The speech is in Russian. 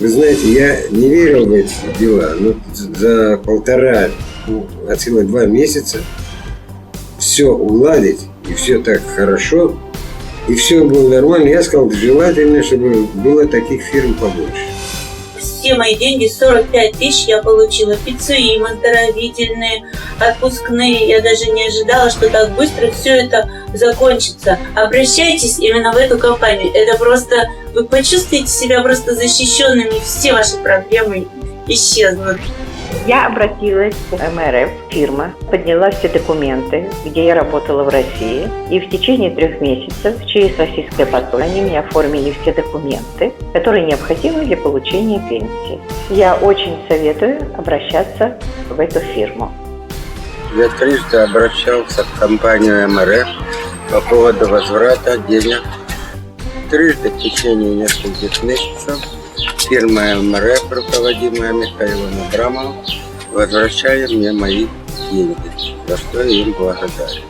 Вы знаете, я не верил в эти дела, но за от силы 2 месяца все уладить, и все так хорошо, и все было нормально. Я сказал, желательно, чтобы было таких фирм побольше. Все мои деньги, 45 тысяч, я получила. ПЦИ, оздоровительные, отпускные. Я даже не ожидала, что так быстро все это закончится. Обращайтесь именно в эту компанию. Это просто, вы почувствуете себя просто защищенными, все ваши проблемы исчезнут. Я обратилась в МРФ, фирма, подняла все документы, где я работала в России, и в течение 3 месяцев через российское посольство они мне оформили все документы, которые необходимы для получения пенсии. Я очень советую обращаться в эту фирму. Я трижды обращался в компанию МРФ по поводу возврата денег. Трижды в течение нескольких месяцев фирма МРФ, руководимая Михаилом Абрамовым, возвращали мне мои деньги, за что я им благодарен.